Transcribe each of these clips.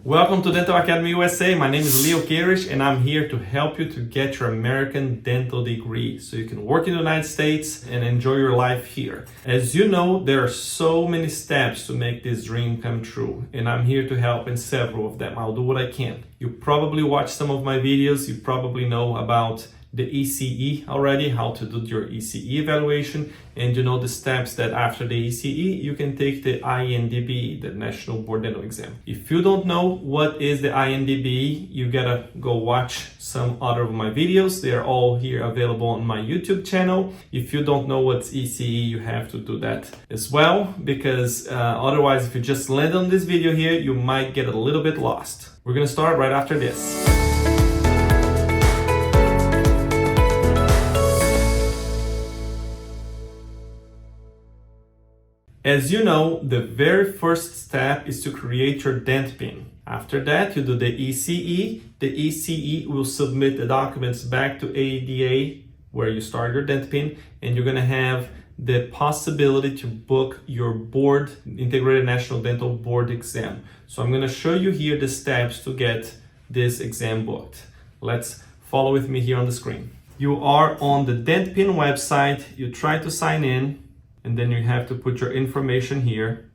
Welcome to Dental Academy USA. My name is Leo Kirish and I'm here to help you to get your American dental degree so you can work in the United States and enjoy your life here. As you know, there are so many steps to make this dream come true, and I'm here to help in several of them. I'll do what I can. You probably watched some of my videos. You probably know about the ECE already, how to do your ECE evaluation, and you know the steps that after the ECE you can take the INDB, the National Board Dental Exam. If you don't know what is the INDB, you gotta go watch some other of my videos. They are all here available on my YouTube channel. If you don't know what's ECE, you have to do that as well, because otherwise if you just land on this video here, you might get a little bit lost. We're gonna start right after this. As you know, the very first step is to create your dent pin. After that, you do the ECE. The ECE will submit the documents back to ADA, where you start your dent pin, and you're gonna have the possibility to book your board, Integrated National Dental Board exam. So I'm gonna show you here the steps to get this exam booked. Let's follow with me here on the screen. You are on the dent pin website, you try to sign in, and then you have to put your information here.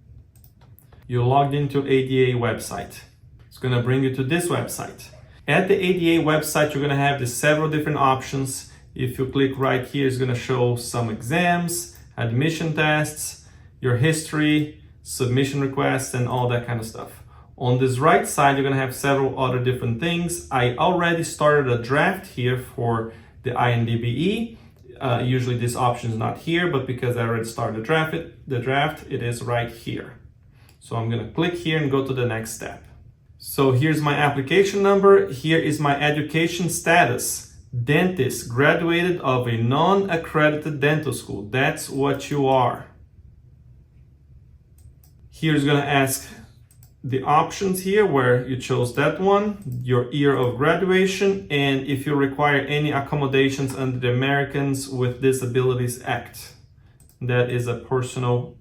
You logged into ADA website. It's gonna bring you to this website. At the ADA website, you're gonna have the several different options. If you click right here, it's gonna show some exams, admission tests, your history, submission requests, and all that kind of stuff. On this right side, you're gonna have several other different things. I already started a draft here for the INDBE. Usually this option is not here, but because I already started the draft, it is right here. So I'm gonna click here and go to the next step. So here's my application number. Here is my education status. Dentist, graduated of a non-accredited dental school. That's what you are. Here's gonna ask the options here where you chose that one, your year of graduation, and if you require any accommodations under the Americans with Disabilities Act. That is a personal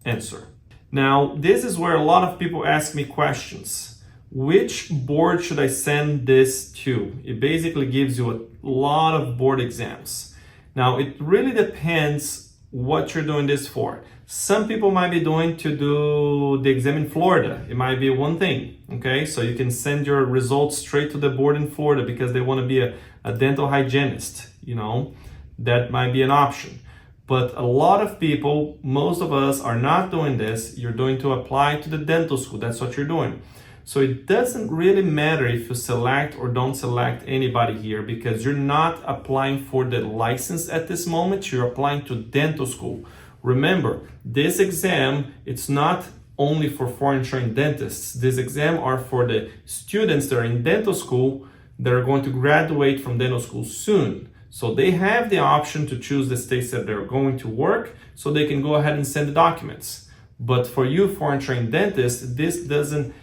answer. Now, this is where a lot of people ask me questions. Which board should I send this to? It basically gives you a lot of board exams. Now, it really depends what you're doing this for. Some people might be doing to do the exam in Florida. It might be one thing, okay? So you can send your results straight to the board in Florida because they want to be a dental hygienist, you know? That might be an option. But a lot of people, most of us are not doing this. You're doing to apply to the dental school. That's what you're doing. So it doesn't really matter if you select or don't select anybody here because you're not applying for the license at this moment. You're applying to dental school. Remember, this exam, it's not only for foreign trained dentists. This exam are for the students that are in dental school that are going to graduate from dental school soon. So they have the option to choose the states that they're going to work, so they can go ahead and send the documents. But for you foreign trained dentists, this doesn't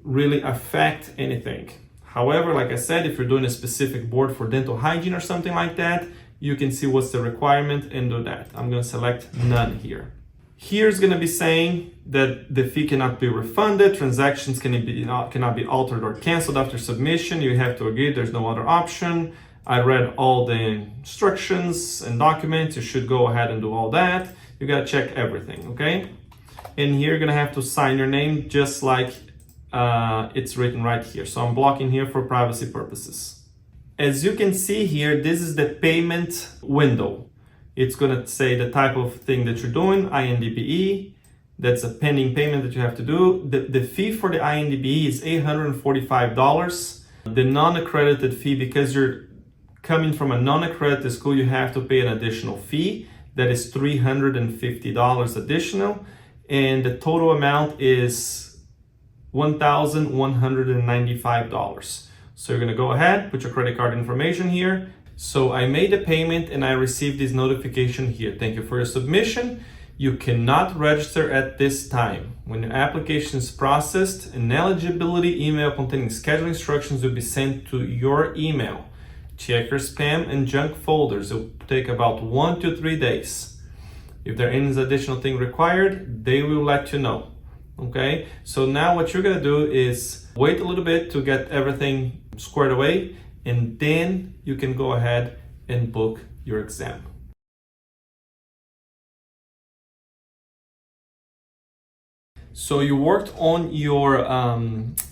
really affect anything. However, like I said, if you're doing a specific board for dental hygiene or something like that, you can see what's the requirement and do that. I'm gonna select none here. Here's gonna be saying that the fee cannot be refunded, transactions cannot be altered or canceled after submission. You have to agree, there's no other option. I read all the instructions and documents. You should go ahead and do all that. You gotta check everything, okay? And here you're gonna have to sign your name just like it's written right here. So I'm blocking here for privacy purposes. As you can see here, this is the payment window. It's gonna say the type of thing that you're doing, INDBE. That's a pending payment that you have to do. The fee for the INDBE is $845. The non-accredited fee, because you're coming from a non-accredited school, you have to pay an additional fee. That is $350 additional. And the total amount is $1,195. So you're gonna go ahead, put your credit card information here. So I made the payment and I received this notification here. Thank you for your submission. You cannot register at this time. When your application is processed, an eligibility email containing scheduling instructions will be sent to your email. Check your spam and junk folders. It will take about 1 to 3 days. If there is additional thing required, they will let you know. Okay, so now what you're gonna do is wait a little bit to get everything squared away, and then you can go ahead and book your exam. So you worked on your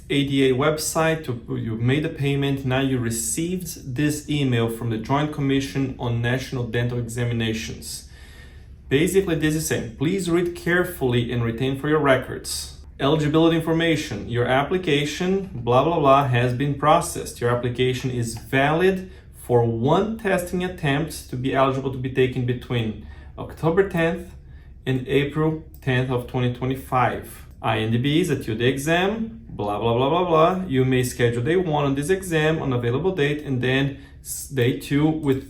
ADA website, you made a payment, now you received this email from the Joint Commission on National Dental Examinations. Basically, this is saying, please read carefully and retain for your records. Eligibility information, your application, blah, blah, blah, has been processed. Your application is valid for one testing attempt to be eligible to be taken between October 10th and April 10th of 2025. INDB is a 2-day exam, blah, blah, blah, blah, blah. You may schedule day 1 on this exam on available date, and then day 2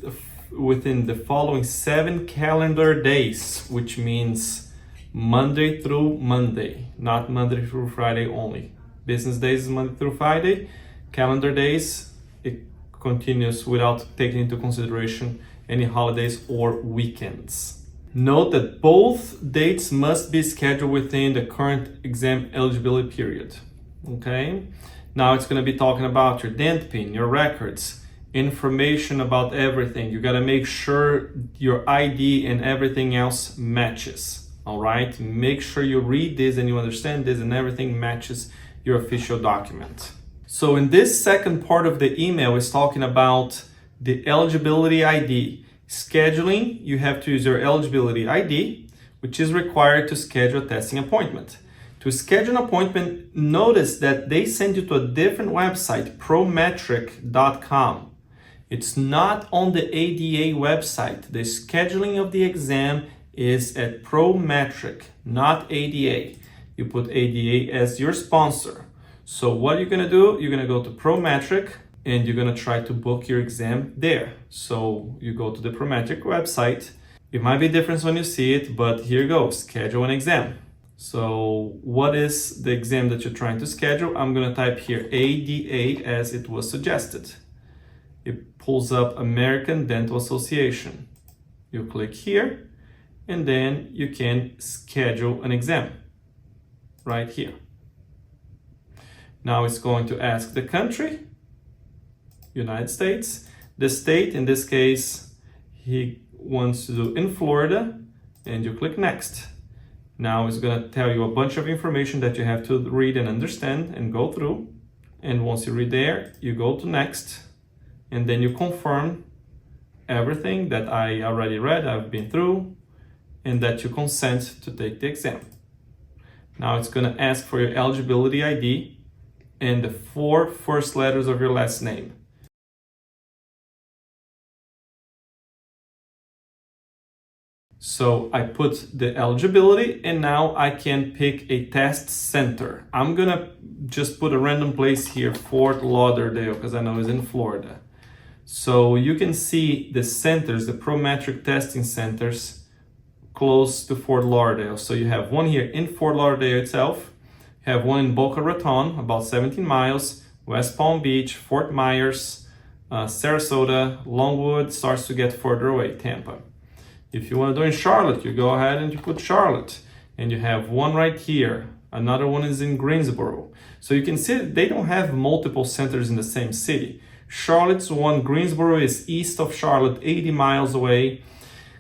within the following 7 calendar days, which means Monday through Monday, not Monday through Friday only. Business days is Monday through Friday. Calendar days, it continues without taking into consideration any holidays or weekends. Note that both dates must be scheduled within the current exam eligibility period. Okay? Now it's going to be talking about your dent pin, your records, information about everything. You got to make sure your ID and everything else matches. All right? Make sure you read this and you understand this and everything matches your official document. So in this second part of the email is talking about the eligibility ID. Scheduling, you have to use your eligibility ID, which is required to schedule a testing appointment. To schedule an appointment, notice that they send you to a different website, prometric.com. It's not on the ADA website. The scheduling of the exam is at Prometric, not ADA. You put ADA as your sponsor. So what you're gonna do, you're gonna go to Prometric and you're gonna try to book your exam there. So you go to the Prometric website. It might be different when you see it, but here you go, schedule an exam. So what is the exam that you're trying to schedule? I'm gonna type here ADA as it was suggested. It pulls up American Dental Association. You click here, and then you can schedule an exam right here. Now it's going to ask the country, United States. The state, in this case, he wants to do in Florida, and you click next. Now it's going to tell you a bunch of information that you have to read and understand and go through. And once you read there, you go to next, and then you confirm everything that I already read, I've been through, and that you consent to take the exam. Now it's going to ask for your eligibility ID and the 4 first letters of your last name. So I put the eligibility, and now I can pick a test center. I'm gonna just put a random place here, Fort Lauderdale, because I know it's in Florida. So you can see the centers, the Prometric testing centers close to Fort Lauderdale. So you have one here in Fort Lauderdale itself, you have one in Boca Raton, about 17 miles, West Palm Beach, Fort Myers, Sarasota, Longwood starts to get further away, Tampa. If you want to do in Charlotte, you go ahead and you put Charlotte. And you have one right here. Another one is in Greensboro. So you can see they don't have multiple centers in the same city. Charlotte's one, Greensboro is east of Charlotte, 80 miles away.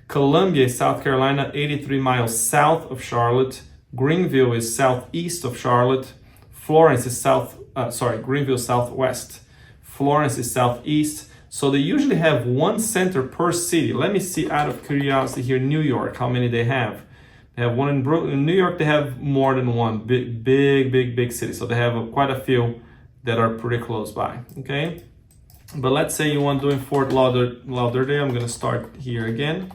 Columbia, South Carolina, 83 miles south of Charlotte. Greenville is southeast of Charlotte. Florence is Greenville southwest. Florence is southeast. So they usually have one center per city. Let me see, out of curiosity here, New York, how many they have. They have one in Brooklyn. In New York, they have more than one. Big city. So they have quite a few that are pretty close by, okay? But let's say you want to do in Fort Lauderdale. I'm gonna start here again.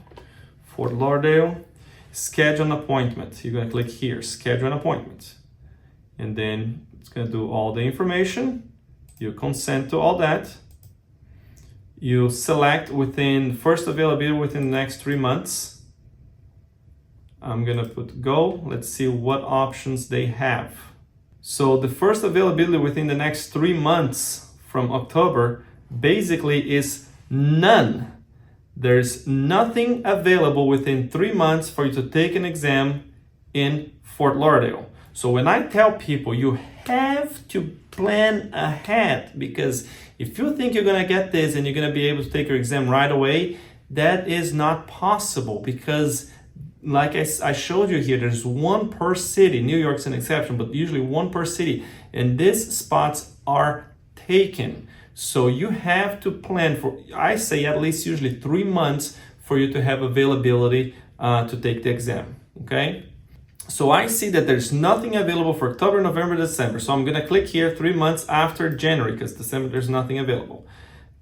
Fort Lauderdale, schedule an appointment. You're gonna click here, schedule an appointment. And then it's gonna do all the information. You consent to all that. You select within first availability within the next 3 months. I'm gonna put go. Let's see what options they have. So the first availability within the next 3 months from October basically is none. There's nothing available within 3 months for you to take an exam in Fort Lauderdale. So when I tell people you have to plan ahead, because if you think you're gonna get this and you're gonna be able to take your exam right away, that is not possible, because like I showed you here, there's one per city. New York's an exception, but usually one per city, and these spots are taken. So you have to plan for, I say, at least usually 3 months for you to have availability to take the exam, okay? So I see that there's nothing available for October, November, December. So I'm gonna click here 3 months after January, because December there's nothing available.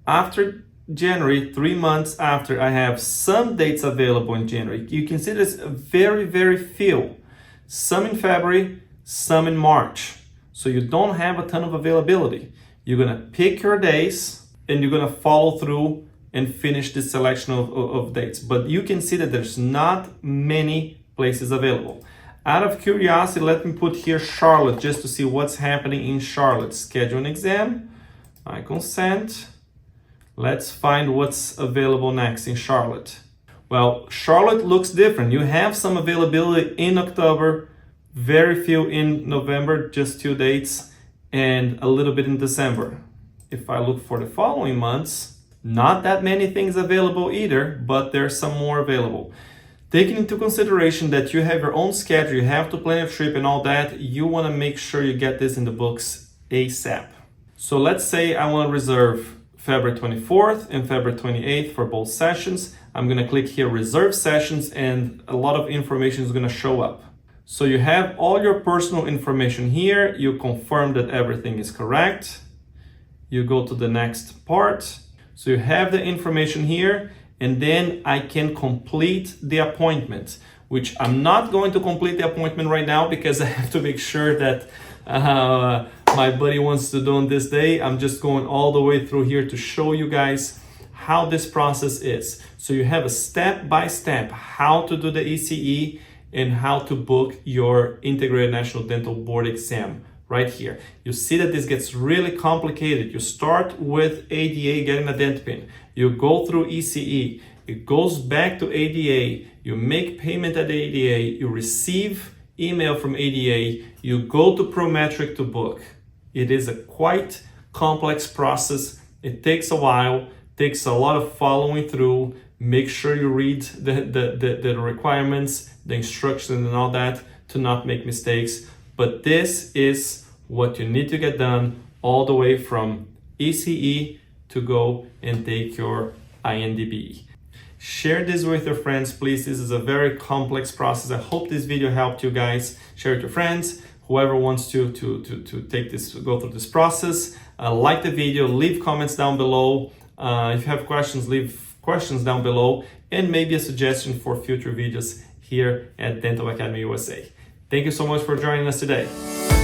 After January, 3 months after, I have some dates available in January. You can see there's very, very few. Some in February, some in March. So you don't have a ton of availability. You're gonna pick your days and you're gonna follow through and finish this selection of dates. But you can see that there's not many places available. Out of curiosity, let me put here Charlotte just to see what's happening in Charlotte. Schedule an exam, I consent. Let's find what's available next in Charlotte. Well, Charlotte looks different. You have some availability in October, very few in November, just 2 dates, and a little bit in December. If I look for the following months, not that many things available either, but there's some more available. Taking into consideration that you have your own schedule, you have to plan a trip and all that, you want to make sure you get this in the books ASAP. So let's say I want to reserve February 24th and February 28th for both sessions. I'm going to click here reserve sessions, and a lot of information is going to show up. So you have all your personal information here. You confirm that everything is correct. You go to the next part. So you have the information here, and then I can complete the appointment, which I'm not going to complete the appointment right now because I have to make sure that my buddy wants to do on this day. I'm just going all the way through here to show you guys how this process is. So you have a step-by-step how to do the ECE and how to book your Integrated National Dental Board exam right here. You see that this gets really complicated. You start with ADA, getting a dent pin. You go through ECE. It goes back to ADA. You make payment at ADA. You receive email from ADA. You go to Prometric to book. It is a quite complex process. It takes a while, takes a lot of following through. Make sure you read the requirements, the instructions and all that to not make mistakes. But this is what you need to get done all the way from ECE to go and take your INDB. Share this with your friends, please. This is a very complex process. I hope this video helped you guys. Share it with your friends. Whoever wants to take this, to go through this process. Like the video, leave comments down below. If you have questions, leave questions down below, and maybe a suggestion for future videos here at Dental Academy USA. Thank you so much for joining us today.